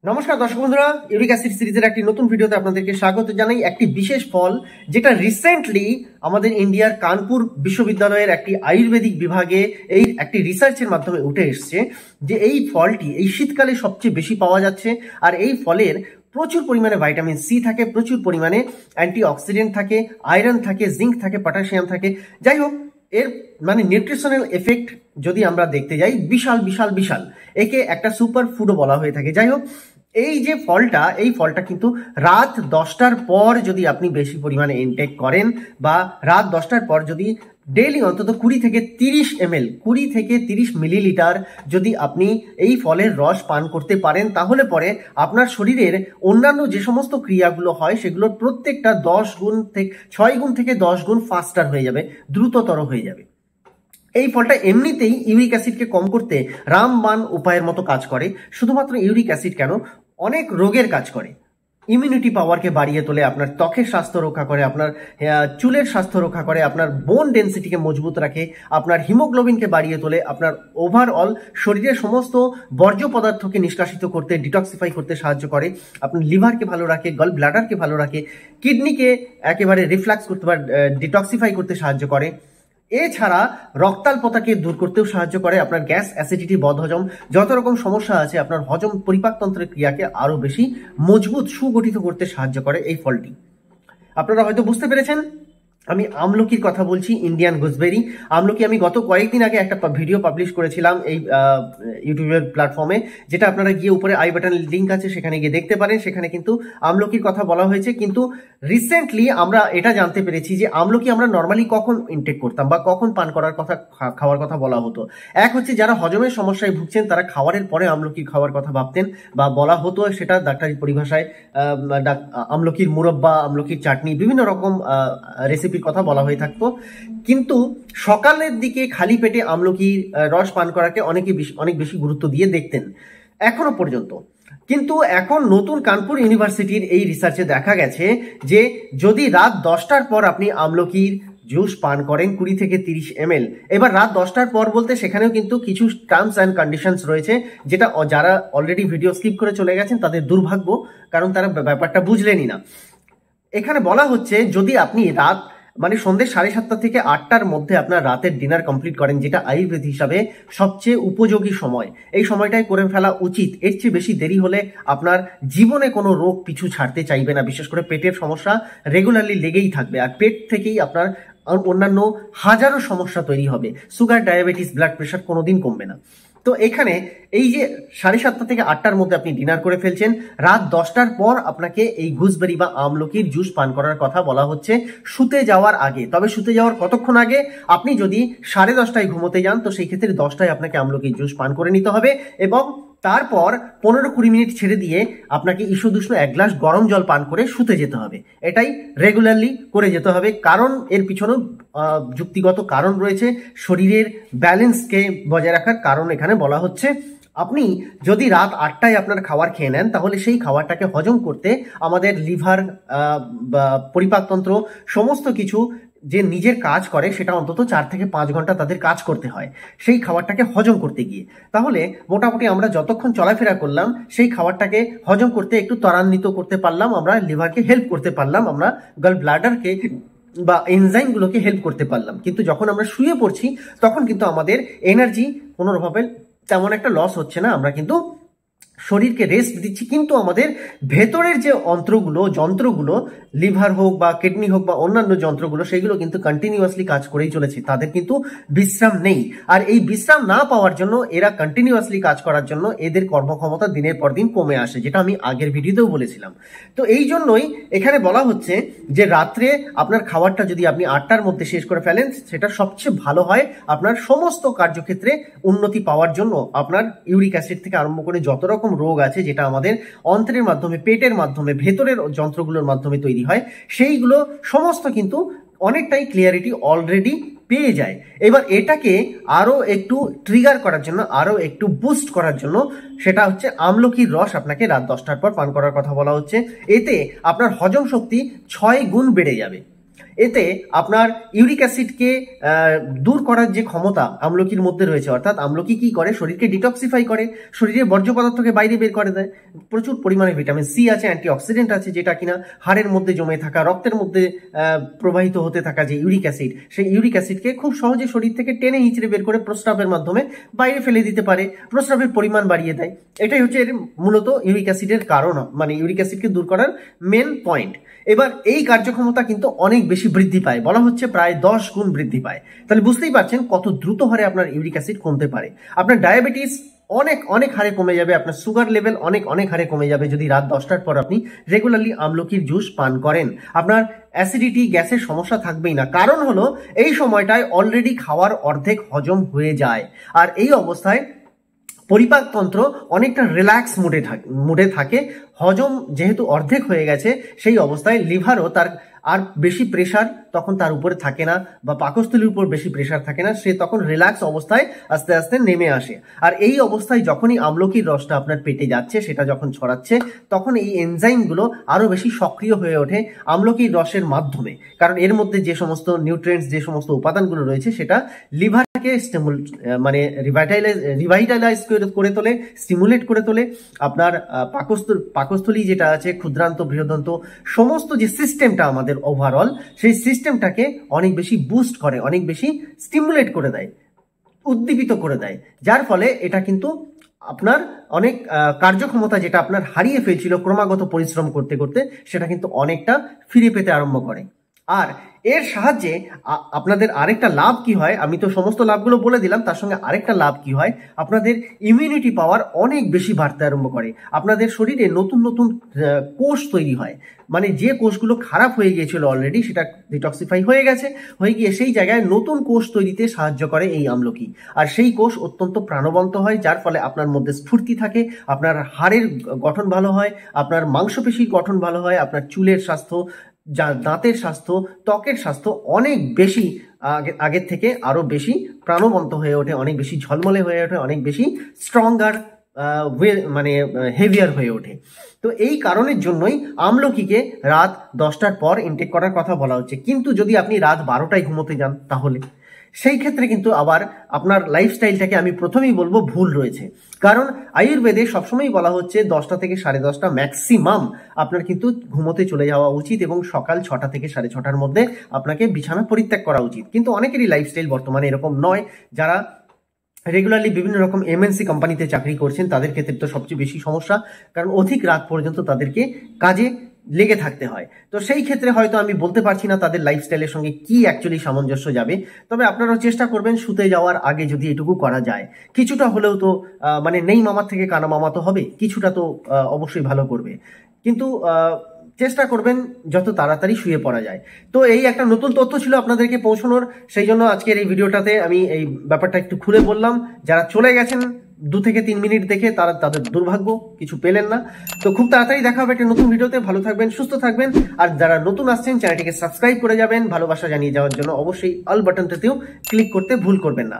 নমস্কার দর্শক বন্ধুরা, ইউরিক অ্যাসিড সিরিজের একটি নতুন ভিডিওতে আপনাদেরকে স্বাগত জানাই। একটি বিশেষ ফল যেটা রিসেন্টলি আমাদের ইন্ডিয়ার কানপুর বিশ্ববিদ্যালয়ের একটি আয়ুর্বেদিক বিভাগে এই একটি রিসার্চের মাধ্যমে উঠে এসছে যে এই ফলটি এই শীতকালে সবচেয়ে বেশি পাওয়া যাচ্ছে। আর এই ফলের প্রচুর পরিমাণে ভাইটামিন সি থাকে, প্রচুর পরিমাণে অ্যান্টিঅক্সিডেন্ট থাকে, আয়রন থাকে, জিঙ্ক থাকে, পটাশিয়াম থাকে। যাই হোক, এর মানে নিউট্রিশনাল এফেক্ট যদি আমরা দেখতে যাই বিশাল বিশাল বিশাল, একে একটা সুপার ফুডও বলা হয়ে থাকে। যাই হোক, এই যে ফলটা, এই ফলটা কিন্তু রাত 10টার পর যদি আপনি বেশি পরিমাণে ইনটেক করেন বা রাত 10টার পর যদি ডেইলি অন্তত 20 থেকে 30 মিলিলিটার যদি আপনি এই ফলের রস পান করতে পারেন, তাহলে পরে আপনার শরীরের অন্যান্য যে সমস্ত ক্রিয়াগুলো হয় সেগুলোর প্রত্যেকটা 6 গুণ থেকে 10 গুণ ফাস্টার হয়ে যাবে, দ্রুততর হয়ে যাবে। এই ফলটা এমনিতেই ইউরিক অ্যাসিডকে কম করতে রামবাণ উপায়ের মতো কাজ করে। শুধুমাত্র ইউরিক অ্যাসিড কেন, অনেক রোগের কাজ করে। ইমিউনিটি পাওয়ারকে বাড়িয়ে তোলে, আপনার ত্বকের স্বাস্থ্য রক্ষা করে, আপনার চুলের স্বাস্থ্য রক্ষা করে, আপনার বোন ডেন্সিটিকে মজবুত রাখে, আপনার হিমোগ্লোবিনকে বাড়িয়ে তোলে, আপনার ওভারঅল শরীরের সমস্ত বর্জ্য পদার্থকে নিষ্কাশিত করতে, ডিটক্সিফাই করতে সাহায্য করে, আপনার লিভারকে ভালো রাখে, গল ব্লাডারকে ভালো রাখে, কিডনিকে একেবারে রিফ্লাক্স করতে বা ডিটক্সিফাই করতে সাহায্য করে। এছাড়া রক্তাল্পতাকে দূর করতেও সাহায্য করে, আপনার গ্যাস, অ্যাসিডিটি, বদহজম, যত রকম সমস্যা আছে আপনার হজম পরিপাকতন্ত্রের ক্রিয়াকে আরো বেশি মজবুত, সুগঠিত করতে সাহায্য করে এই ফলটি। আপনারা হয়তো বুঝতে পেরেছেন আমি আমলকির কথা বলছি, ইন্ডিয়ান গুজবেরি। আমলকি আমি গত কয়েকদিন আগে একটা ভিডিও পাবলিশ করেছিলাম এই ইউটিউবের প্ল্যাটফর্মে, যেটা আপনারা গিয়ে উপরে আই বাটনের লিঙ্ক আছে, সেখানে গিয়ে দেখতে পারেন। সেখানে কিন্তু আমলকির কথা বলা হয়েছে। কিন্তু রিসেন্টলি আমরা এটা জানতে পেরেছি যে আমলকি আমরা নর্মালি কখন ইনটেক করতাম বা কখন পান করার কথা, খাওয়ার কথা বলা হতো। এক হচ্ছে যারা হজমের সমস্যায় ভুগছেন তারা খাওয়ারের পরে আমলকি খাওয়ার কথা ভাবতেন বা বলা হতো, সেটা ডাক্তারি পরিভাষায় আমলকির মুরব্বা, আমলকির চাটনি, বিভিন্ন রকম রেসিপি কথা বলা হয়ে থাকতো। কিন্তু সকালের দিকে খালি পেটে আমলকির রস পান করাকে অনেক বেশি গুরুত্ব দিয়ে দেখতেন এখনো পর্যন্ত। কিন্তু এখন নতুন কানপুর ইউনিভার্সিটির এই রিসার্চে দেখা গেছে যে যদি রাত 10টার পর আপনি আমলকির জুস পান করেন 20 থেকে 30 ml, এবার রাত 10টার পর বলতে সেখানেও কিন্তু কিছু টার্মস অ্যান্ড কন্ডিশনস রয়েছে, যেটা যারা অলরেডি ভিডিও স্কিপ করে চলে গেছেন তাদের দুর্ভাগ্য, কারণ তারা ব্যাপারটা বুঝলেনই না। এখানে বলা হচ্ছে যদি আপনি রাত মানে সন্ধ্যে 7:30 থেকে 8টার মধ্যে আপনার রাতের ডিনার কমপ্লিট করেন, যেটা আয়ুর্বেদ হিসাবে সবচেয়ে উপযোগী সময়, এই সময়টাই করে ফেলা উচিত। এর চেয়ে বেশি দেরি হলে আপনার জীবনে কোনো রোগ পিছু ছাড়তে চাইবে না। বিশেষ করে পেটের সমস্যা রেগুলারলি লেগেই থাকবে, আর পেট থেকেই আপনার অন্যান্য হাজারো সমস্যা তৈরি হবে। সুগার, ডায়াবেটিস, ব্লাড প্রেশার কোনোদিন কমবে না। তো এখানে এই যে 7:30 থেকে 8টার মধ্যে আপনি ডিনার করে ফেলছেন, রাত 10টার পর আপনাকে এই গুজবেরি বা আমলকির জুস পান করার কথা বলা হচ্ছে শুতে যাওয়ার আগে। তবে শুতে যাওয়ার কতক্ষণ আগে? আপনি যদি 10:30টায় ঘুমোতে যান তো সেই ক্ষেত্রে 10টায় আপনাকে আমলকির জুস পান করে নিতে হবে, এবং তারপর 15-20 মিনিট ছেড়ে দিয়ে আপনাকে ঈষদুষ্ণ 1 গ্লাস গরম জল পান করে শুতে যেতে হবে। এটাই রেগুলারলি করে যেতে হবে, কারণ এর পিছনেও যুক্তিগত কারণ রয়েছে। শরীরের ব্যালেন্সকে বজায় রাখার কারণ এখানে বলা হচ্ছে। আপনি যদি রাত 8টায় আপনার খাবার খেয়ে নেন, তাহলে সেই খাবারটাকে হজম করতে আমাদের লিভার, পরিপাকতন্ত্র, সমস্ত কিছু যে নিজের কাজ করে সেটা অন্তত 4 থেকে 5 ঘন্টা তাদের কাজ করতে হয় সেই খাবারটাকে হজম করতে গিয়ে। তাহলে মোটামুটি আমরা যতক্ষণ চলাফেরা করলাম সেই খাবারটাকে হজম করতে একটু ত্বরান্বিত করতে পারলাম, আমরা লিভারকে হেল্প করতে পারলাম, আমরা গল ব্লাডারকে বা এনজাইমগুলোকে হেল্প করতে পারলাম। কিন্তু যখন আমরা শুয়ে পড়ছি তখন কিন্তু আমাদের এনার্জি কোনোভাবে তেমন একটা লস হচ্ছে না, আমরা কিন্তু শরীরকে রেস্ট দিচ্ছি, কিন্তু আমাদের ভেতরের যে যন্ত্রগুলো, লিভার হোক বা কিডনি হোক বা অন্যান্য যন্ত্রগুলো, সেগুলো কিন্তু কন্টিনিউয়াসলি কাজ করেই চলেছে, তাদের কিন্তু বিশ্রাম নেই। আর এই বিশ্রাম না পাওয়ার জন্য, এরা কন্টিনিউয়াসলি কাজ করার জন্য এদের কর্মক্ষমতা দিনের পর দিন কমে আসে, যেটা আমি আগের ভিডিওতেও বলেছিলাম। তো এই জন্যই এখানে বলা হচ্ছে যে রাত্রে আপনার খাবারটা যদি আপনি 8টার মধ্যে শেষ করে ফেলেন সেটা সবচেয়ে ভালো হয় আপনার সমস্ত কার্যক্ষেত্রে উন্নতি পাওয়ার জন্য। আপনার ইউরিক অ্যাসিড থেকে আরম্ভ করে যত রকম রোগ আছে যেটা আমাদের অন্ত্রের মাধ্যমে, পেটের মাধ্যমে, ভেতরের যন্ত্রগুলোর মাধ্যমে তৈরি হয়, সেইগুলো সমস্ত কিন্তু অনেকটাই ক্লিয়ারিটি অলরেডি পেয়ে যায়। এবার এটাকে আরো একটু ট্রিগার করার জন্য, আরো একটু বুস্ট করার জন্য, সেটা হচ্ছে আমলকির রস আপনাকে রাত 10টার পর পান করার কথা বলা হচ্ছে। এতে আপনার হজম শক্তি 6 গুণ বেড়ে যাবে। এতে আপনার ইউরিক অ্যাসিডকে দূর করার যে ক্ষমতা আমলকির মধ্যে রয়েছে, অর্থাৎ আমলকি কি করে, শরীরকে ডিটক্সিফাই করে, শরীরের বর্জ্য পদার্থকে বাইরে বের করে দেয়। প্রচুর পরিমাণে ভিটামিন সি আছে, অ্যান্টিঅক্সিডেন্ট আছে, যেটা কিনা হাড়ের মধ্যে জমে থাকা, রক্তের মধ্যে প্রবাহিত হতে থাকা যে ইউরিক অ্যাসিড, সেই ইউরিক অ্যাসিডকে খুব সহজে শরীর থেকে টেনে হিঁচড়ে বের করে প্রস্রাবের মাধ্যমে বাইরে ফেলে দিতে পারে, প্রস্রাবের পরিমাণ বাড়িয়ে দেয়। এটাই হচ্ছে এর মূলত ইউরিক অ্যাসিডের কারণ, মানে ইউরিক অ্যাসিডকে দূর করার মেন পয়েন্ট। এবার এই কার্যক্ষমতা কিন্তু অনেক বেশি বৃদ্ধি পায়, বলা হচ্ছে প্রায় 10 গুণ বৃদ্ধি পায়। তাহলে বুঝতেই পারছেন কত দ্রুত হারে আপনার ইউরিক অ্যাসিড কমতে পারে। আপনার ডায়াবেটিস অনেক অনেক হারে কমে যাবে, আপনার সুগার লেভেল অনেক অনেক হারে কমে যাবে যদি রাত 10টার পর আপনি রেগুলারলি আমলকির জুস পান করেন। আপনার অ্যাসিডিটি, গ্যাসের সমস্যা থাকবেই না, কারণ হলো এই সময়টায় অলরেডি খাওয়ার অর্ধেক হজম হয়ে যায়। আর এই অবস্থায় পরিপাকতন্ত্র অনেকটা রিল্যাক্স মুডে থাকে। হজম যেহেতু অর্ধেক হয়ে গেছে, সেই অবস্থায় লিভারও তার আর বেশি প্রেশার তখন তার উপরে থাকে না, বা পাকস্থলীর উপর বেশি প্রেশার থাকে না, সে তখন রিল্যাক্স অবস্থায় আস্তে আস্তে নেমে আসে। আর এই অবস্থায় যখনই আমলকির রসটা আপনার পেটে যাচ্ছে, সেটা যখন ছড়াচ্ছে, তখন এই এনজাইমগুলো আরো বেশি সক্রিয় হয়ে ওঠে আমলকির রসের মাধ্যমে, কারণ এর মধ্যে যে সমস্ত নিউট্রিয়েন্টস, যে সমস্ত উপাদানগুলো রয়েছে, সেটা লিভারকে মানে রিভাইটালাইজ করে তোলে, স্টিমুলেট করে তোলে। আপনার পাকস্থলী যেটা আছে, ক্ষুদ্রান্ত, বৃহদান্ত, সমস্ত যে সিস্টেমটা আমাদের ওভারঅল, সেই সিস্টেমটাকে অনেক বেশি বুস্ট করে, অনেক বেশি স্টিমুলেট করে দেয়, উদ্দীপিত করে দেয়। যার ফলে এটা কিন্তু আপনার অনেক কার্যক্ষমতা যেটা আপনার হারিয়ে ফেলছিল ক্রমাগত পরিশ্রম করতে করতে, সেটা কিন্তু অনেকটা ফিরে পেতে আরম্ভ করে। আর এর সাহায্যে আপনাদের আরেকটা লাভ কি হয়, আমি তো সমস্ত লাভগুলো বলে দিলাম, তার সঙ্গে আরেকটা লাভ কি হয়, আপনাদের ইমিউনিটি পাওয়ার অনেক বেশি বাড়তে আরম্ভ করে। আপনাদের শরীরে নতুন নতুন কোষ তৈরি হয়, মানে যে কোষগুলো খারাপ হয়ে গিয়েছিল অলরেডি, সেটা ডিটক্সিফাই হয়ে গিয়ে সেই জায়গায় নতুন কোষ তৈরিতে সাহায্য করে এই আমলকি। আর সেই কোষ অত্যন্ত প্রাণবন্ত হয়, যার ফলে আপনার মধ্যে স্ফূর্তি থাকে, আপনার হাড়ের গঠন ভালো হয়, আপনার মাংসপেশির গঠন ভালো হয়, আপনার চুলের স্বাস্থ্য, দাঁতের স্বাস্থ্য, ত্বকের স্বাস্থ্য অনেক বেশি আগের থেকে আরো বেশি প্রাণবন্ত হয়ে ওঠে, অনেক বেশি ঝলমলে হয়ে ওঠে, অনেক বেশি স্ট্রঙ্গার, মানে হেভিয়ার হয়ে ওঠে। তো এই কারণের জন্যই আমলকিকে রাত 10টার পর ইনটেক করার কথা বলা হচ্ছে। কিন্তু যদি আপনি রাত 12টায় ঘুমোতে যান, তাহলে সেই ক্ষেত্রে কিন্তু আবার আপনার লাইফস্টাইলটাকে আমি প্রথমেই বলবো ভুল রয়েছে। কারণ আয়ুর্বেদে সবসময় বলা হচ্ছে 10টা থেকে 10:30 ম্যাক্সিমাম আপনার কিন্তু ঘুমোতে চলে যাওয়া উচিত, এবং সকাল 6টা থেকে 6:30টার মধ্যে আপনাকে বিছানা পরিত্যাগ করা উচিত। কিন্তু অনেকেরই লাইফস্টাইল বর্তমানে এরকম নয়। যারা রেগুলারলি বিভিন্ন রকম এমএনসি কোম্পানিতে চাকরি করছেন, তাদের ক্ষেত্রে তো সবচেয়ে বেশি সমস্যা, কারণ অধিক রাত পর্যন্ত তাদেরকে কাজে লেগে থাকতে হয়। তো সেই ক্ষেত্রে হয়তো আমি বলতে পারছি না তাদের লাইফস্টাইলের সঙ্গে কি অ্যাকচুয়ালি সামঞ্জস্য যাবে, তবে আপনারাও চেষ্টা করবেন শুতে যাওয়ার আগে যদি এটুকু করা যায়, কিছুটা হলেও তো মানে নেই মামার থেকে কানা মামা তো হবে, কিছুটা তো অবশ্যই ভালো করবে। কিন্তু চেষ্টা করবেন যত তাড়াতাড়ি শুয়ে পড়া যায়। তো এই একটা নতুন তথ্য ছিল আপনাদেরকে পৌঁছানোর, সেই জন্য আজকের এই ভিডিওটাতে আমি এই ব্যাপারটা একটু খুলে বললাম। যারা চলে গেছেন 2 থেকে 3 মিনিট দেখে, তাদের দুর্ভাগ্য, কিছু পেলেন না। তো খুব তাড়াতাড়ি দেখা হবে একটা নতুন ভিডিওতে। ভালো থাকবেন, সুস্থ থাকবেন, আর যারা নতুন আসছেন চ্যানেলটিকে সাবস্ক্রাইব করে যাবেন। ভালোবাসা জানিয়ে যাওয়ার জন্য অবশ্যই অল বাটনটাতেও ক্লিক করতে ভুল করবেন না।